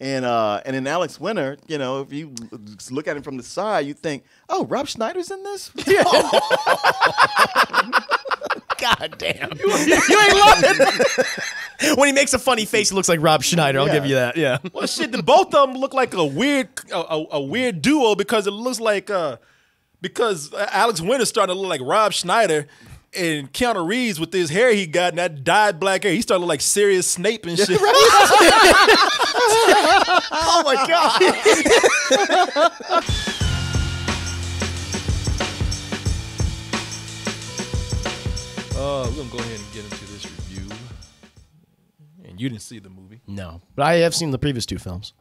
And in Alex Winter, you know, if you look at him from the side, you think, oh, Rob Schneider's in this? Yeah. God damn. You ain't lying. When he makes a funny face, he looks like Rob Schneider. I'll give you that. Yeah. Well, shit, both of them look like a weird duo because it looks like because Alex Winter's starting to look like Rob Schneider, and Keanu Reeves with his hair he got and that dyed black hair, he started to look like Sirius Snape and shit. Oh my God. We're gonna go ahead and get into this review. And you didn't see the movie. No, but I have seen the previous two films.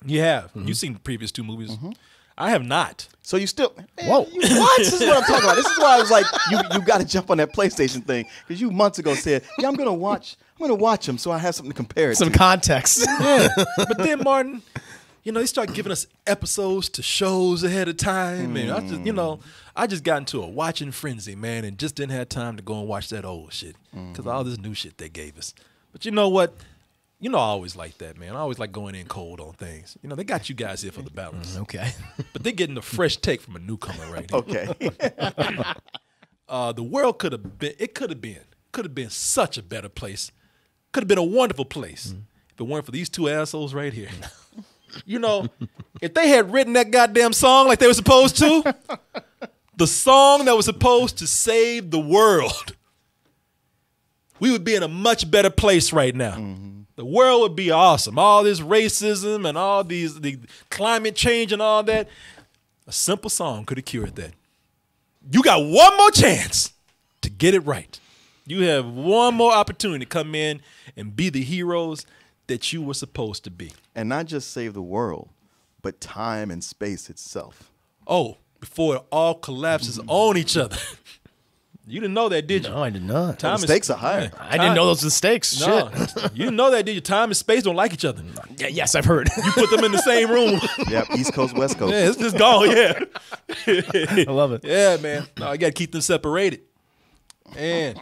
You have. You've seen the previous two movies. I have not. So you still, man, Whoa. What? This is what I'm talking about. This is why I was like, you got to jump on that PlayStation thing because you months ago said, yeah, I'm gonna watch them so I have something to compare it Some to. context. Yeah. But then Martin, you know, they start giving us episodes to shows ahead of time, and I just, you know, I just got into a watching frenzy, man, and just didn't have time to go and watch that old shit because all this new shit they gave us. But you know what? You know, I always like that, man. I always like going in cold on things. You know, they got you guys here for the balance. Okay. But they're getting a fresh take from a newcomer right here. Okay. The world could have been such a better place. Could have been a wonderful place if it weren't for these two assholes right here. You know, if they had written that goddamn song like they were supposed to, the song that was supposed to save the world, we would be in a much better place right now. The world would be awesome. All this racism and all the climate change and all that, a simple song could have cured that. You got one more chance to get it right. You have one more opportunity to come in and be the heroes that you were supposed to be. And not just save the world, but time and space itself. Oh, before it all collapses on each other. You didn't know that, did you? No, I did not. The stakes are higher. I didn't know those were the stakes. No, Shit. you didn't know that, did you? Time and space don't like each other. Yeah, yes, I've heard. You put them in the same room. Yep, East Coast, West Coast. Yeah, it's just gone, yeah. I love it. Yeah, man. No, I got to keep them separated. And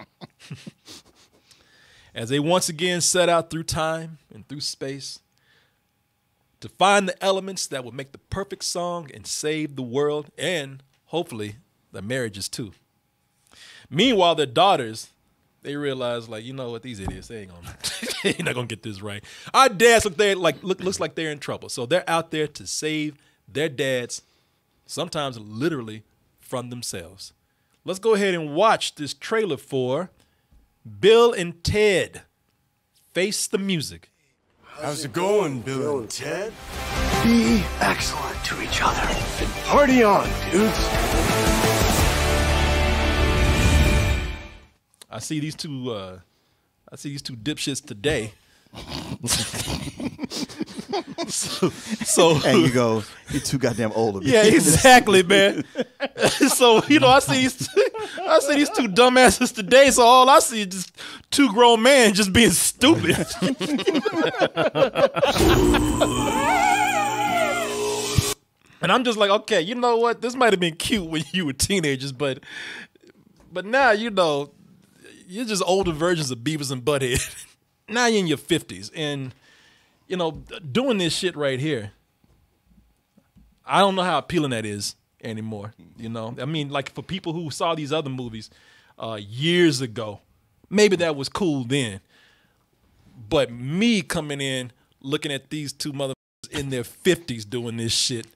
as they once again set out through time and through space to find the elements that would make the perfect song and save the world and hopefully their marriages too. Meanwhile, their daughters, they realize, like, you know what, these idiots, they ain't gonna, not gonna get this right. Our dads looks like they're in trouble. So they're out there to save their dads, sometimes literally from themselves. Let's go ahead and watch this trailer for Bill and Ted Face the Music. How's it going, Bill and Ted? Be excellent to each other and party on, dudes. I see these two dipshits today. so And you go, you're too goddamn old. yeah, exactly, man. So you know, I see these two dumbasses today. So all I see is just two grown men just being stupid. And I'm just like, okay, you know what? This might have been cute when you were teenagers, but now you know. You're just older versions of Beavis and Butthead. Now you're in your 50s. And, you know, doing this shit right here, I don't know how appealing that is anymore. You know, I mean, like for people who saw these other movies years ago, maybe that was cool then. But me coming in, looking at these two motherfuckers in their 50s doing this shit,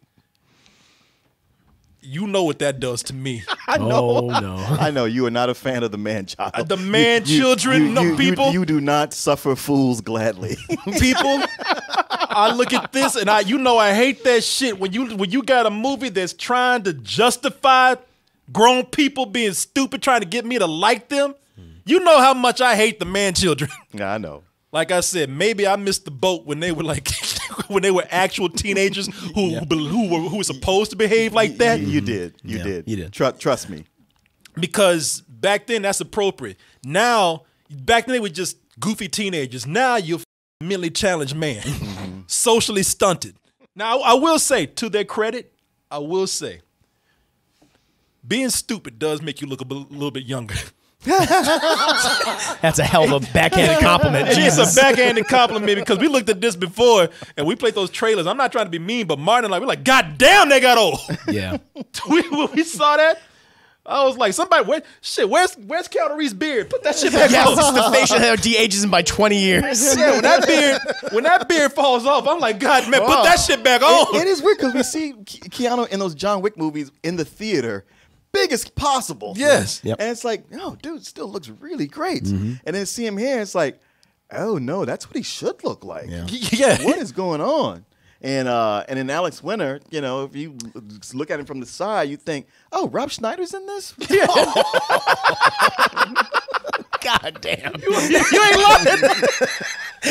you know what that does to me. I know. Oh, no. I know. You are not a fan of the man-child. The man-children, people. You do not suffer fools gladly. People, I look at this and I hate that shit. When you got a movie that's trying to justify grown people being stupid, trying to get me to like them, you know how much I hate the man-children. Yeah, I know. Like I said, maybe I missed the boat when they were like, when they were actual teenagers who were supposed to behave like that. You did. You did. Trust me. Because back then that's appropriate. Now, back then they were just goofy teenagers. Now you're a mentally challenged man, socially stunted. Now I will say, to their credit, I will say, being stupid does make you look a little bit younger. That's a hell of a backhanded compliment. It's Jesus. a backhanded compliment because we looked at this before and we played those trailers. I'm not trying to be mean, but Martin and I, we're like, God damn, they got old. Yeah. When we saw that, I was like, somebody, where's Keanu Reeves' beard? Put that shit back Yes, on. it's the facial hair de-ages him by 20 years. Yeah, when that beard falls off, I'm like, God, man, put that shit back on. It is weird because we see Keanu in those John Wick movies in the theater, big as possible. Yes. Yep. And it's like, oh, dude, still looks really great. And then see him here, it's like, oh no, that's what he should look like. Yeah. What is going on? And in Alex Winter, you know, if you look at him from the side, you think, oh, Rob Schneider's in this? God damn. You ain't lying.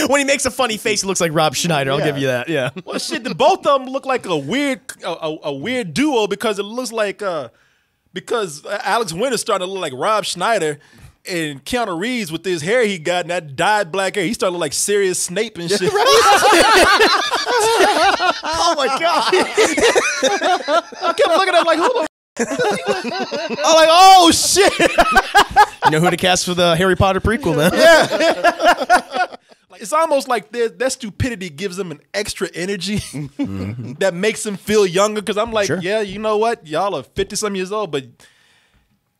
When he makes a funny face, he looks like Rob Schneider. I'll give you that. Yeah. Well, shit, both of them look like a weird duo because it looks like because Alex Winter's starting to look like Rob Schneider, and Keanu Reeves with his hair he got and that dyed black hair, he started to look like Sirius Snape and shit. Oh my God. I kept looking at him like, who the I'm like, oh shit. You know who to cast for the Harry Potter prequel then? It's almost like that stupidity gives them an extra energy that makes them feel younger. Because I'm like, yeah, you know what? Y'all are 50-some years old, but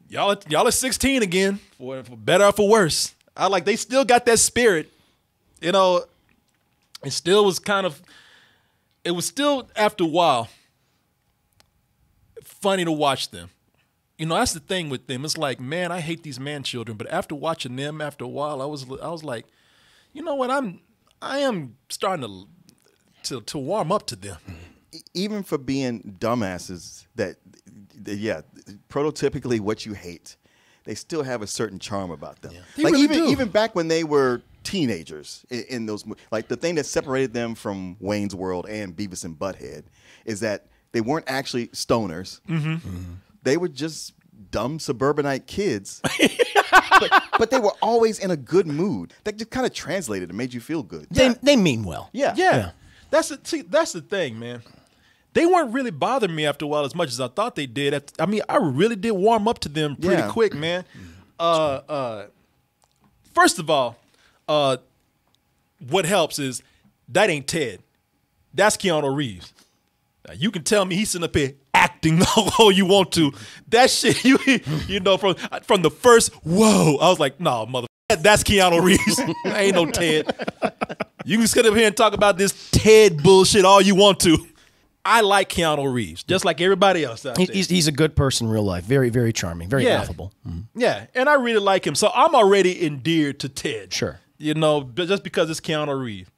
y'all are 16 again, for better or for worse. I like they still got that spirit, you know. It still was it was still after a while funny to watch them. You know, that's the thing with them. It's like, man, I hate these man children, but after watching them, after a while, I was like, you know what? I am starting to warm up to them. Even for being dumbasses that prototypically what you hate, they still have a certain charm about them. They Like really do. even back when they were teenagers in those, like the thing that separated them from Wayne's World and Beavis and Butthead is that they weren't actually stoners. They were just dumb suburbanite kids, but they were always in a good mood. That just kind of translated and made you feel good. They mean well. Yeah. That's the thing, man. They weren't really bothering me after a while as much as I thought they did. I mean, I really did warm up to them pretty quick, man. First of all, what helps is that ain't Ted. That's Keanu Reeves. Now, you can tell me he's sitting up here acting all you want to. That shit, you know, from the first whoa, I was like, no, mother, that's Keanu Reeves. Ain't no Ted. You can sit up here and talk about this Ted bullshit all you want to. I like Keanu Reeves, just like everybody else out there. He's a good person in real life. Very, very charming. Very affable. Yeah, and I really like him. So I'm already endeared to Ted. Sure. You know, just because it's Keanu Reeves.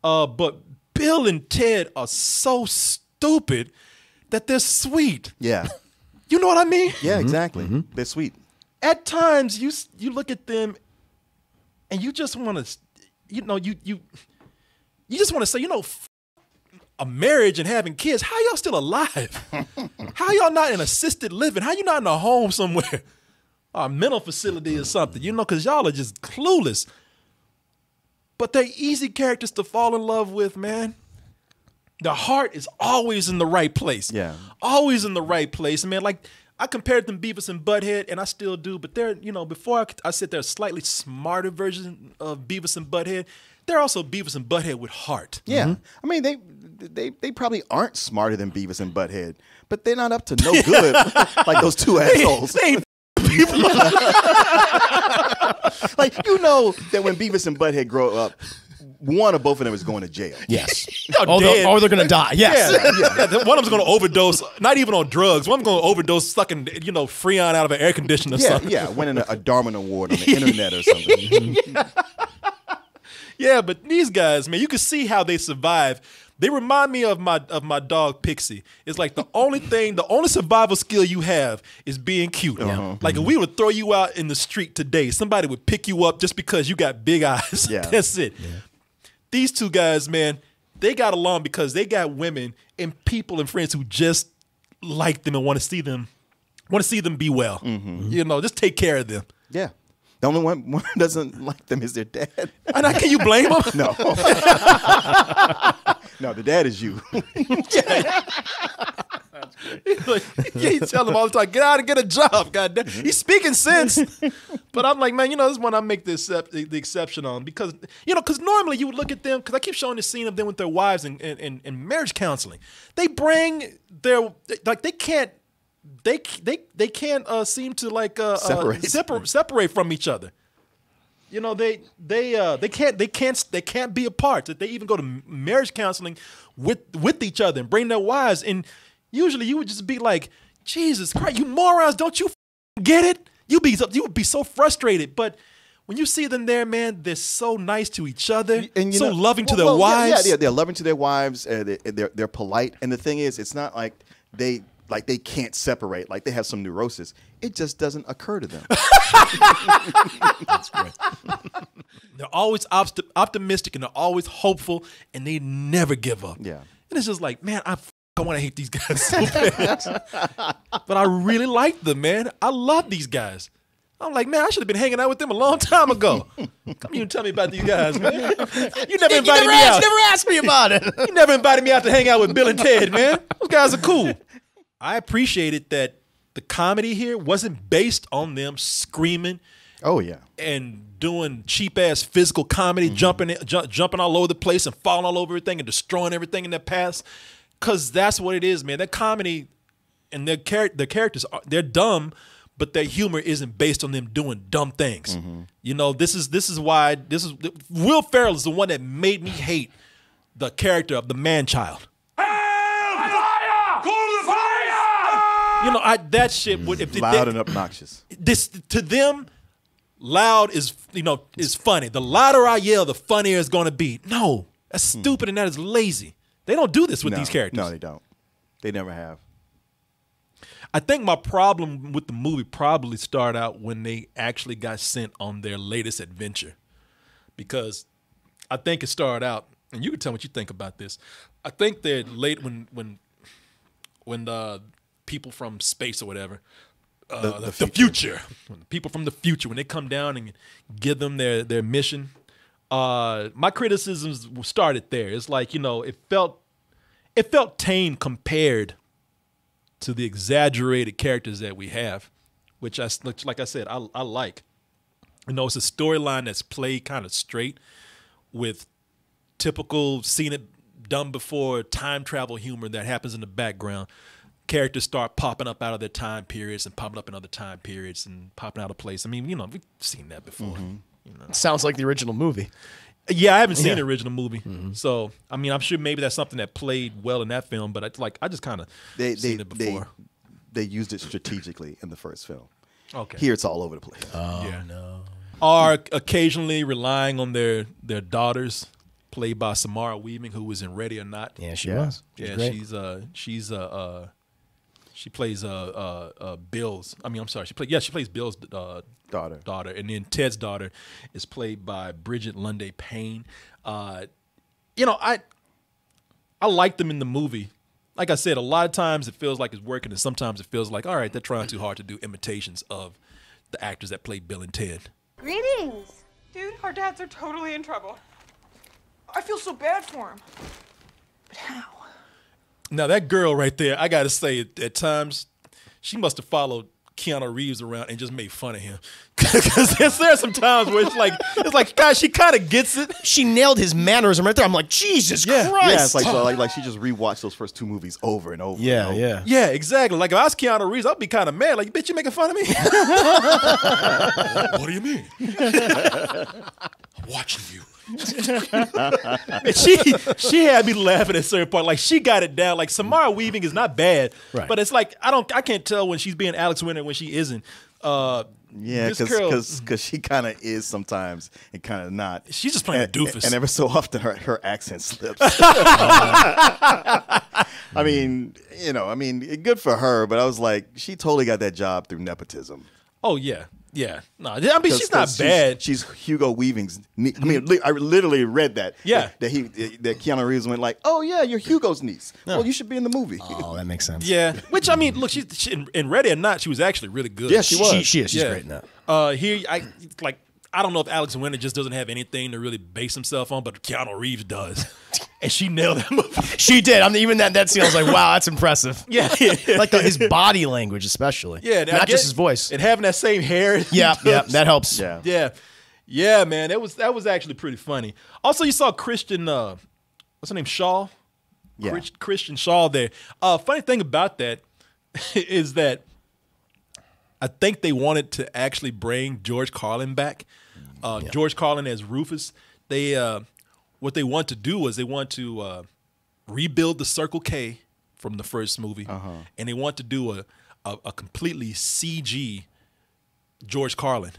But Bill and Ted are so stupid that they're sweet. Yeah. You know what I mean? Yeah, exactly. They're sweet. At times, you look at them and you just want to, you know, you just want to say, you know, a marriage and having kids. How y'all still alive? How y'all not in assisted living? How you not in a home somewhere? Or a mental facility or something, you know, because y'all are just clueless. But they're easy characters to fall in love with, man. The heart is always in the right place. Yeah. Always in the right place, man. Like, I compared them Beavis and Butthead, and I still do, but they're, you know, before I said they're a slightly smarter version of Beavis and Butthead, they're also Beavis and Butthead with heart. Yeah. I mean, they probably aren't smarter than Beavis and Butthead, but they're not up to no good like those two assholes. They ain't people. Like, you know that when Beavis and Butthead grow up, one or both of them is going to jail. Yes. Dead. Or they're going to die. Yes. Yeah. One of them's going to overdose, not even on drugs. One of them's going to overdose sucking, you know, Freon out of an air conditioner or something. Yeah, winning a Darwin Award on the internet or something. Yeah, but these guys, man, you can see how they survive. They remind me of my dog Pixie. It's like the only survival skill you have is being cute. Like if we would throw you out in the street today, somebody would pick you up just because you got big eyes. Yeah. That's it. Yeah. These two guys, man, they got along because they got women and people and friends who just like them and want to see them be well. You know, just take care of them. Yeah. The only one who doesn't like them is their dad. And can you blame them? No. No, the dad is you. Like, he tell them all the time, get out and get a job, goddamn. He's speaking sense. But I'm like, man, this is one I make the exception on because, because normally you would look at them, because I keep showing the scene of them with their wives in marriage counseling. They bring their, like, they can't seem to like separate from each other. They can't be apart. That they even go to marriage counseling with each other and bring their wives. And usually you would just be like, Jesus Christ, you morons, don't you get it? You would be so frustrated. But when you see them there, man, they're so nice to each other, and so loving to their wives. Yeah, they're loving to their wives. They're polite. And the thing is, it's not like they can't separate. Like they have some neurosis. It just doesn't occur to them. That's great. They're always optimistic, and they're always hopeful, and they never give up. Yeah. And it's just like, man, I want to hate these guys so bad. But I really like them, man. I love these guys. I'm like, man, I should have been hanging out with them a long time ago. Come here and tell me about these guys, man. You never invited me out. You never asked me about it. You never invited me out to hang out with Bill and Ted, man. Those guys are cool. I appreciated that the comedy here wasn't based on them screaming. Oh, yeah. And doing cheap-ass physical comedy, jumping all over the place and falling all over everything and destroying everything in their paths. Because that's what it is, man. That comedy and their characters, they're dumb, but their humor isn't based on them doing dumb things. This is why Will Ferrell is the one that made me hate the character of the man-child. That shit would loud and obnoxious. To them, loud is funny. The louder I yell, the funnier it's gonna be. No, that's stupid and that is lazy. They don't do this with these characters. No, they don't. They never have. I think my problem with the movie probably started out when they actually got sent on their latest adventure, because I think it started out, and you can tell me what you think about this. I think they're late when the people from space or whatever, the future, when the people from the future, when they come down and give them their mission, my criticisms started there. It's like, it felt tame compared to the exaggerated characters that we have, which like I said, I like. It's a storyline that's played kind of straight with typical seen it done before time travel humor that happens in the background. Characters start popping up out of their time periods and popping up in other time periods and popping out of place. I mean, we've seen that before. Sounds like the original movie. Yeah, I haven't seen the original movie, so I mean, I'm sure maybe that's something that played well in that film. But I just kind of seen it before. They used it strategically in the first film. Okay, here it's all over the place. Oh yeah. No. Are occasionally relying on their daughters, played by Samara Weaving, who was in Ready or Not. Yeah, she was. She plays Bill's. I mean, I'm sorry. She plays Bill's daughter, and then Ted's daughter is played by Bridget Lunday Payne. I like them in the movie. Like I said, a lot of times it feels like it's working, and sometimes it feels like, all right, they're trying too hard to do imitations of the actors that played Bill and Ted. Greetings. Dude, our dads are totally in trouble. I feel so bad for him. But how? Now, that girl right there, I got to say, at times, she must have followed Keanu Reeves around and just made fun of him. Because there's some times where it's like, guys, she kind of gets it. She nailed his mannerism right there. I'm like, Jesus Christ. Yeah, it's like she just rewatched those first two movies over and over. Yeah, and over. Yeah, exactly. Like, if I was Keanu Reeves, I'd be kind of mad. Like, bitch, you making fun of me? What do you mean? I'm watching you. And she had me laughing at a certain part. Like, she got it down. Like, Samara Weaving is not bad, right, but it's like I can't tell when she's being Alex Winter and when she isn't. Yeah, because she kind of is sometimes and kind of not. She's just playing a doofus, and ever so often her accent slips. I mean, good for her, but I was like, she totally got that job through nepotism. Oh yeah. Yeah, no, I mean, she's not bad. She's Hugo Weaving's niece. I mean, I literally read that. Yeah, that Keanu Reeves went like, "Oh yeah, you're Hugo's niece. Yeah. Well, you should be in the movie." Oh, that makes sense. Yeah, which I mean, look, she in Ready or Not, she was actually really good. Yeah, she was. She is. She's great in that. I don't know if Alex Winter just doesn't have anything to really base himself on, but Keanu Reeves does. And she nailed that movie. She did. I mean, even that scene, I was like, wow, that's impressive. Yeah. Like his body language, especially. Yeah. Not just his voice. And having that same hair. Yeah, that helps. Yeah. Yeah, man. That was actually pretty funny. Also, you saw Christian, what's her name, Shaw? Yeah. Christian Shaw there. Funny thing about that is that I think they wanted to actually bring George Carlin back. George Carlin as Rufus. They what they want to do was they want to rebuild the Circle K from the first movie, and they want to do a completely CG George Carlin.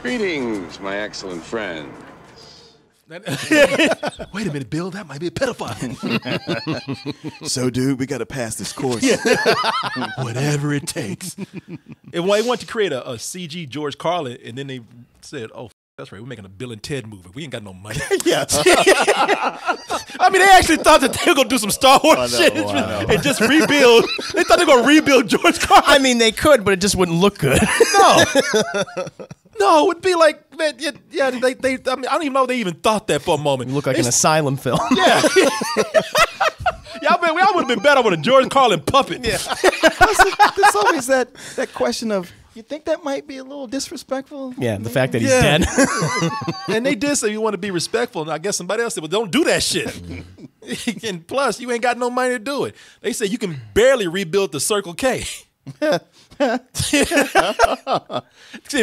Greetings, my excellent friend. Wait a minute, Bill. That might be a pedophile. So, dude, we got to pass this course. Whatever it takes. And they want to create a CG George Carlin, and then they said, "Oh, that's right. We're making a Bill and Ted movie. We ain't got no money." Yeah. I mean, they actually thought that they were gonna do some Star Wars shit and just rebuild. They thought they were gonna rebuild George Carlin. I mean, they could, but it just wouldn't look good. No, it would be like, man, yeah. They I mean, I don't even know if they even thought that for a moment. You look like an asylum film. Yeah. Y'all would have been better with a George Carlin puppet. Yeah. There's always that question of, you think that might be a little disrespectful? Yeah, the fact that he's dead. And they did say you want to be respectful, and I guess somebody else said, well, don't do that shit. And plus, you ain't got no money to do it. They say you can barely rebuild the Circle K. In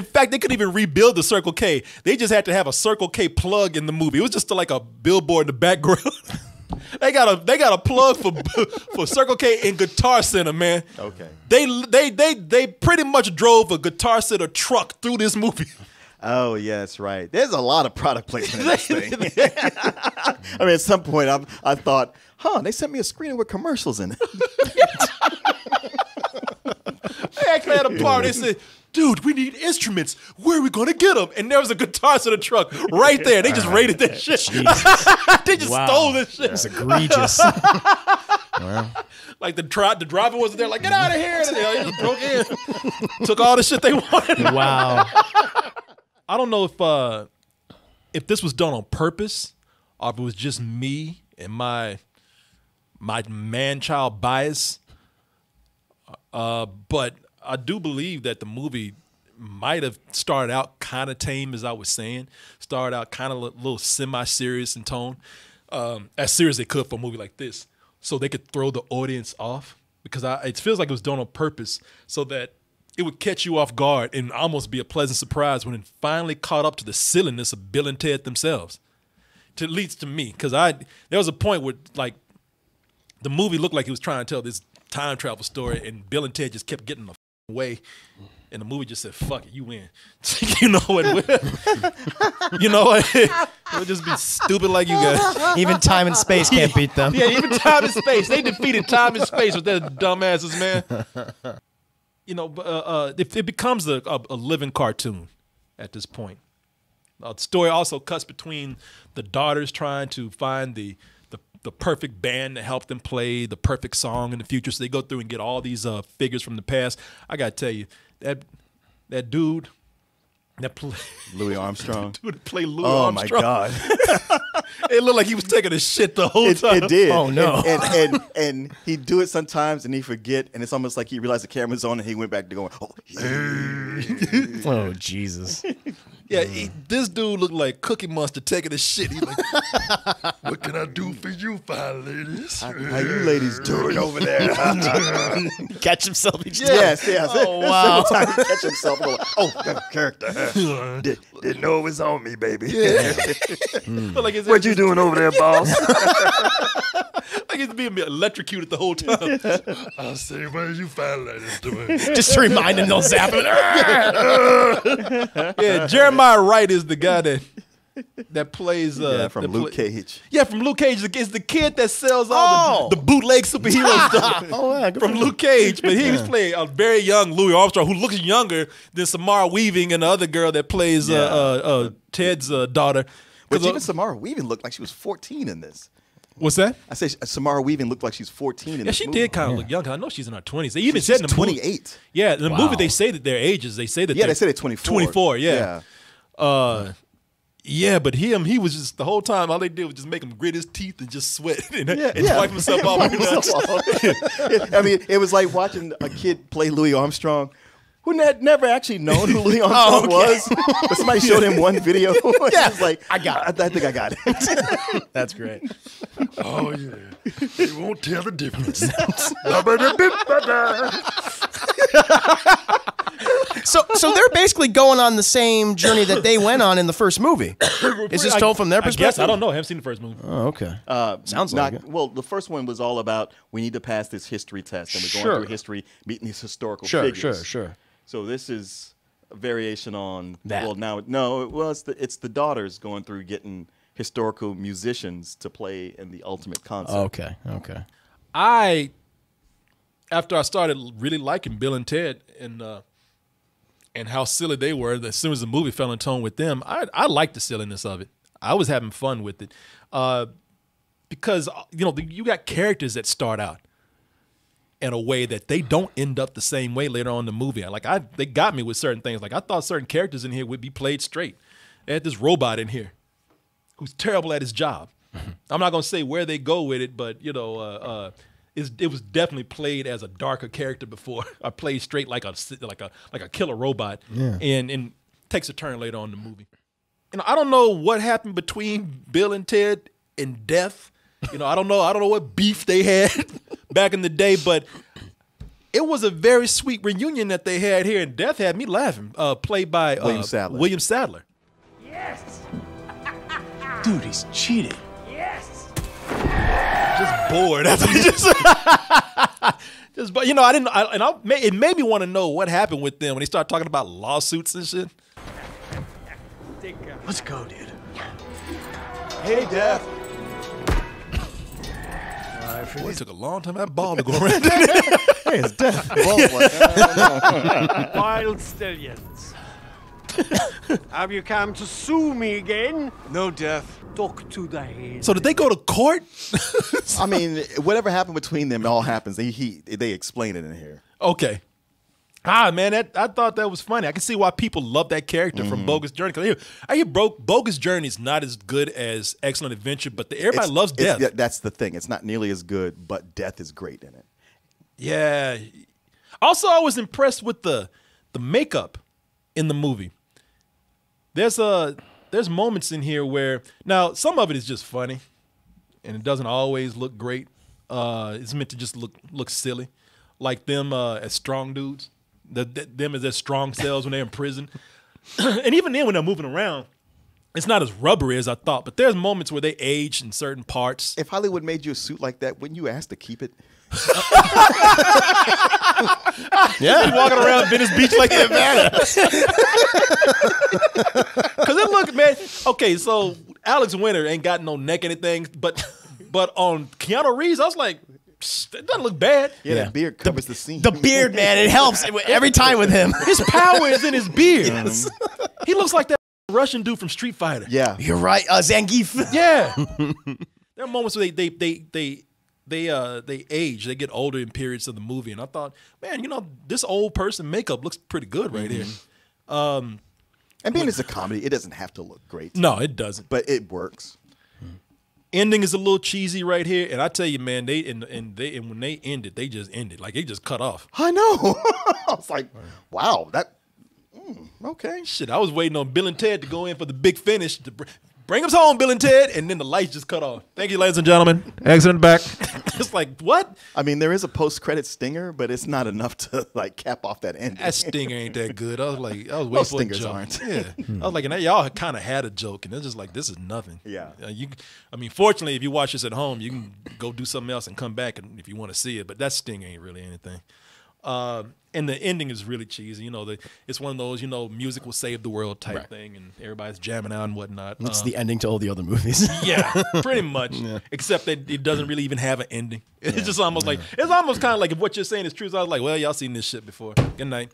fact, they couldn't even rebuild the Circle K. They just had to have a Circle K plug in the movie. It was just like a billboard in the background. They got a plug for Circle K in Guitar Center, man. Okay. They pretty much drove a Guitar Center truck through this movie. Oh, yes, right. There's a lot of product placement in this thing. I mean, at some point, I thought, they sent me a screening with commercials in it. They actually had a part. They said, dude, we need instruments. Where are we going to get them? And there was a Guitar Center truck right there. They just raided that shit. They just stole this shit. It's egregious. Like the driver wasn't there, like, get out of here. And they just broke in. Took all the shit they wanted. Wow. I don't know if this was done on purpose or if it was just me and my man-child bias. But I do believe that the movie might have started out kind of tame, as I was saying. Started out kind of a little semi-serious in tone. As serious as they could for a movie like this. So they could throw the audience off. Because it feels like it was done on purpose so that it would catch you off guard and almost be a pleasant surprise when it finally caught up to the silliness of Bill and Ted themselves. At least to me. Because there was a point where, like, the movie looked like it was trying to tell this time travel story, and Bill and Ted just kept getting the way, and the movie just said, "Fuck it, you win." You know what? You know what? It would just be stupid like you guys. Even time and space can't beat them. Yeah, even time and space. They defeated time and space with their dumbasses, man. You know, it becomes a living cartoon at this point. The story also cuts between the daughters trying to find the perfect band to help them play the perfect song in the future. So they go through and get all these figures from the past. I got to tell you, that dude that played Louis Armstrong. Dude that played Louis Armstrong. Oh, my God. It looked like he was taking a shit the whole time. It did. Oh, no. And he'd do it sometimes, and he'd forget, and it's almost like he realized the camera's on, and he went back to going, Oh, Jesus. Yeah, this dude looked like Cookie Monster taking a shit. He's like, What can I do for you, fine ladies? how you ladies doing over there? Catch himself each time. Yes. Oh, wow. Several times he catch himself going, that character. Didn't know it was on me, baby. like What you doing over there, boss? Like he's being electrocuted the whole time. I say, what are you fine ladies doing? Just to remind him they'll zap him. Yeah, Jeremiah Wright is the guy that plays from Luke Cage. Yeah, from Luke Cage. It's the kid that sells all the bootleg superhero stuff from Luke Cage. But he was playing a very young Louis Armstrong who looks younger than Samara Weaving and the other girl that plays Ted's daughter. But even Samara Weaving looked like she was 14 in this. What's that? I say Samara Weaving looked like she's 14 in Yeah, this she movie. did kind of look young. I know she's in her 20s. They even said She's in the movie, 28. Yeah, in the movie they say that their ages. They say that Yeah, they said at 24. 24, yeah. Yeah, but he was just the whole time. All they did was just make him grit his teeth and just sweat and wipe himself off. I mean, it was like watching a kid play Louis Armstrong, who had never actually known who Louis Armstrong was, but somebody showed him one video. Yeah, was like, I think I got it. That's great. Oh, yeah. They won't tell the difference. So they're basically going on the same journey that they went on in the first movie. Is this told from their I guess perspective? I don't know. I haven't seen the first movie. Oh, okay. Sounds like it. Well, the first one was all about we need to pass this history test, and we're going through history, meeting these historical figures. Sure. So this is a variation on that. It's the daughters going through getting historical musicians to play in the ultimate concert. Okay. After I started really liking Bill and Ted and how silly they were, as soon as the movie fell in tone with them, I liked the silliness of it. I was having fun with it because you got characters that start out in a way that they don't end up the same way later on in the movie. They got me with certain things. Like I thought certain characters in here would be played straight. They had this robot in here who's terrible at his job. I'm not gonna say where they go with it, but it was definitely played as a darker character before. I played straight like a killer robot, and takes a turn later on in the movie. I don't know what happened between Bill and Ted and Death. I don't know what beef they had back in the day, but it was a very sweet reunion that they had here, and Death had me laughing. Played by William Sadler. Yes! Dude, he's cheating. Yes! Just bored. But it made me want to know what happened with them when they started talking about lawsuits and shit. Let's go, dude. Hey, Death. Boy, it took a long time for that ball to go around. Hey, it's Death. Wild stallions. Have you come to sue me again? No, Death. Talk to the head. So did they go to court? I mean, whatever happened between them, it all happens. They explain it in here. Okay. Man, I thought that was funny. I can see why people love that character from Bogus Journey. Because I hear Bogus Journey is not as good as Excellent Adventure, but everybody loves Death. That's the thing. It's not nearly as good, but Death is great in it. Yeah. Also, I was impressed with the makeup in the movie. There's moments in here where, now some of it is just funny, and it doesn't always look great. It's meant to just look silly, like them as strong dudes. Them as their strong selves when they're in prison. And even then when they're moving around, it's not as rubbery as I thought, but there's moments where they age in certain parts. If Hollywood made you a suit like that, wouldn't you ask to keep it? Yeah. He's walking around Venice Beach like Havana. Because it look, man, okay, so Alex Winter ain't got no neck or anything, but on Keanu Reeves, I was like, it doesn't look bad. Yeah, that beard covers the scene. The beard, man, it helps every time with him. His power is in his beard. He looks like that Russian dude from Street Fighter. Yeah. You're right, Zangief. Yeah. There are moments where they age, they get older in periods of the movie, and I thought, man, this old person makeup looks pretty good right here. And being it's a comedy, it doesn't have to look great. No, it doesn't. But it works. Ending is a little cheesy right here, and I tell you, man, when they ended, they just ended like they just cut off. I know. I was like, wow, that okay. Shit, I was waiting on Bill and Ted to go in for the big finish to bring us home, Bill and Ted, and then the lights just cut off. Thank you, ladies and gentlemen. Accident back. It's like, what? I mean, there is a post-credit stinger, but it's not enough to cap off that ending. That stinger ain't that good. I was waiting Most for stingers a joke. aren't. Yeah. I was like, and y'all kind of had a joke, and it's just like, this is nothing. Yeah. Fortunately, if you watch this at home, you can go do something else and come back if you want to see it, but that sting ain't really anything. And the ending is really cheesy. It's one of those, music will save the world type thing, and everybody's jamming out and whatnot. It's the ending to all the other movies. Yeah, pretty much. Yeah. Except that it doesn't really even have an ending. It's just almost like, it's almost kind of like if what you're saying is true. So I was like, well, y'all seen this shit before. Good night.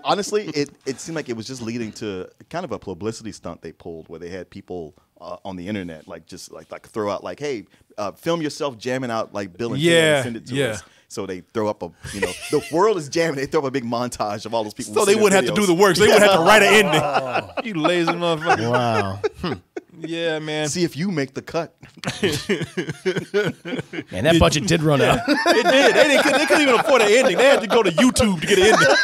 Honestly, it seemed like it was just leading to kind of a publicity stunt they pulled where they had people on the internet, like just like throw out like, hey, film yourself jamming out like Bill and Yeah, Ted and send it to yeah. us. So they throw up a, you know, the world is jamming. They throw up a big montage of all those people. So they wouldn't have to do the work. So they wouldn't have to write an ending. You lazy motherfucker. Wow. Yeah, man. See if you make the cut. Man, that budget did run out. It did. They couldn't even afford an ending. They had to go to YouTube to get an ending.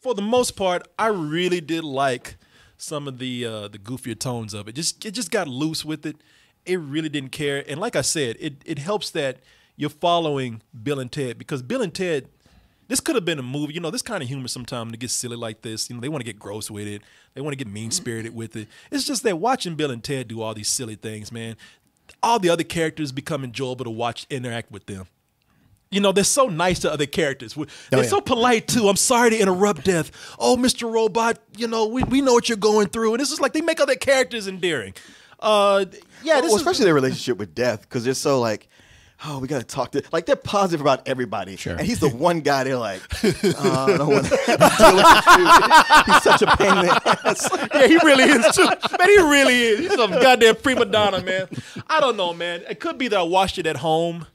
For the most part, I really did like some of the goofier tones of it. It just got loose with it. It really didn't care. And like I said, it helps that you're following Bill and Ted, because Bill and Ted, this could have been a movie. You know, this kind of humor sometimes to get silly like this. You know, they want to get gross with it. They want to get mean-spirited with it. It's just that watching Bill and Ted do all these silly things, man, all the other characters become enjoyable to watch, interact with them. You know, they're so nice to other characters. They're so polite, too. I'm sorry to interrupt, Death. Oh, Mr. Robot, you know, we know what you're going through. And it's just like they make other characters endearing. Especially their relationship with Death, because they're so like, oh, we got to talk to, like, they're positive about everybody. Sure. And he's the one guy they're like, oh, I don't want to deal with you. He's such a pain in the ass. Yeah, he really is, too. Man, he really is. He's a goddamn prima donna, man. I don't know, man. It could be that I watched it at home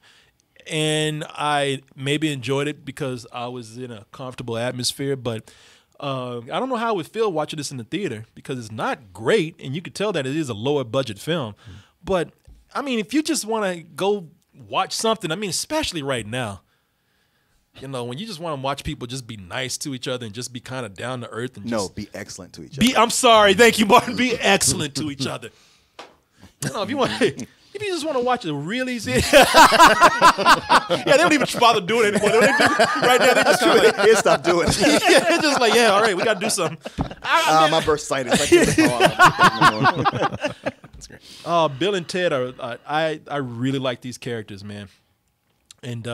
and I maybe enjoyed it because I was in a comfortable atmosphere, but I don't know how I would feel watching this in the theater, because it's not great, and you could tell that it is a lower budget film. But, I mean, if you just want to go watch something, I mean, especially right now, you know, when you just want to watch people just be nice to each other and just be kind of down to earth and just be excellent to each other. I'm sorry, thank you, Martin. Be excellent to each other. You know, if you just want to watch a really easy, yeah, they don't even bother doing it anymore. Right now, they just kind of like, stop doing it. Yeah, they're just like, yeah, all right, we got to do something. My bursitis. I can't do that anymore. Bill and Ted are. I really like these characters, man. And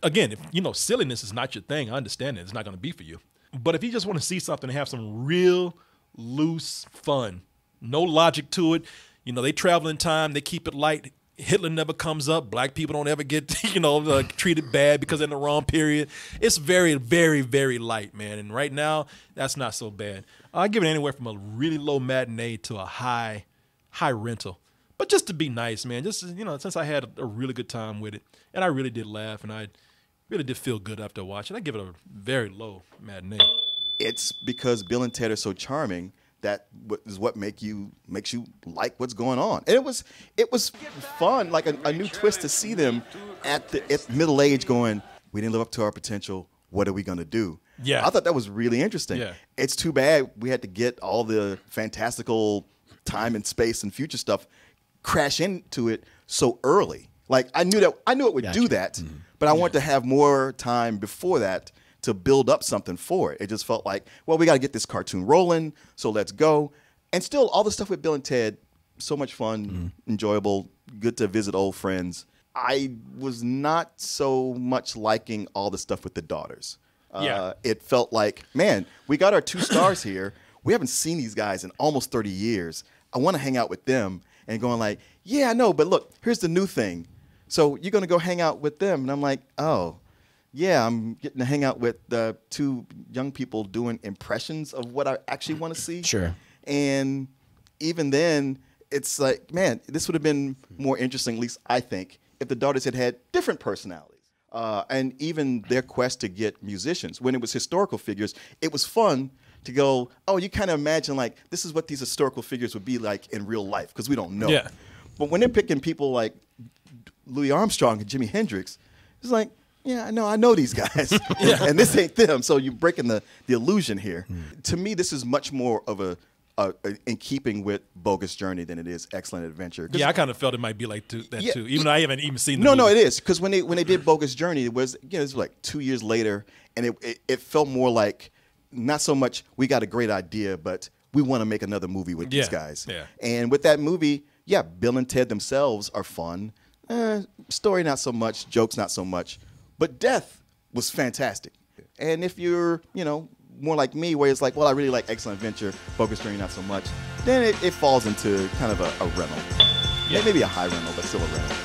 again, if you know silliness is not your thing, I understand it. It's not going to be for you. But if you just want to see something and have some real loose fun, no logic to it, you know, they travel in time, they keep it light. Hitler never comes up. Black people don't ever get, you know, treated bad because they're in the wrong period. It's very, very, very light, man. And right now, that's not so bad. I give it anywhere from a really low matinee to a high rental. But just to be nice, man. Just, you know, since I had a really good time with it, and I really did laugh, and I really did feel good after watching, I give it a very low matinee. It's because Bill and Ted are so charming. That is what makes you like what's going on. And it was fun, like a new twist to see them at middle age going, we didn't live up to our potential. What are we going to do? Yeah. I thought that was really interesting. Yeah. It's too bad we had to get all the fantastical time and space and future stuff crash into it so early. Like I knew it would do that, but I wanted to have more time before that to build up something for it. It just felt like, well, we got to get this cartoon rolling, so let's go. And still, all the stuff with Bill and Ted, so much fun, enjoyable, good to visit old friends. I was not so much liking all the stuff with the daughters. It felt like, man, we got our 2 stars here. We haven't seen these guys in almost 30 years. I want to hang out with them. And going like, yeah, I know, but look, here's the new thing. So you're going to go hang out with them. And I'm like, oh. Yeah, I'm getting to hang out with 2 young people doing impressions of what I actually want to see. Sure. And even then, it's like, man, this would have been more interesting, at least I think, if the daughters had had different personalities. And even their quest to get musicians. When it was historical figures, it was fun to go, oh, you kind of imagine, like, this is what these historical figures would be like in real life, because we don't know. Yeah. But when they're picking people like Louis Armstrong and Jimi Hendrix, it's like, yeah, I know these guys, and this ain't them. So you're breaking the illusion here. To me, this is much more of a in keeping with Bogus Journey than it is Excellent Adventure. Yeah, I kind of felt it might be like too, even though I haven't even seen the movie. No, it is, because when they did Bogus Journey, it was like 2 years later, and it felt more like not so much we got a great idea, but we want to make another movie with these guys. Yeah. And with that movie, Bill and Ted themselves are fun. Story not so much, jokes not so much. But Death was fantastic. And if you're, more like me, where it's like, well, I really like Excellent Adventure, Bogus Journey not so much, then it falls into kind of a rental. Yeah. Maybe a high rental, but still a rental.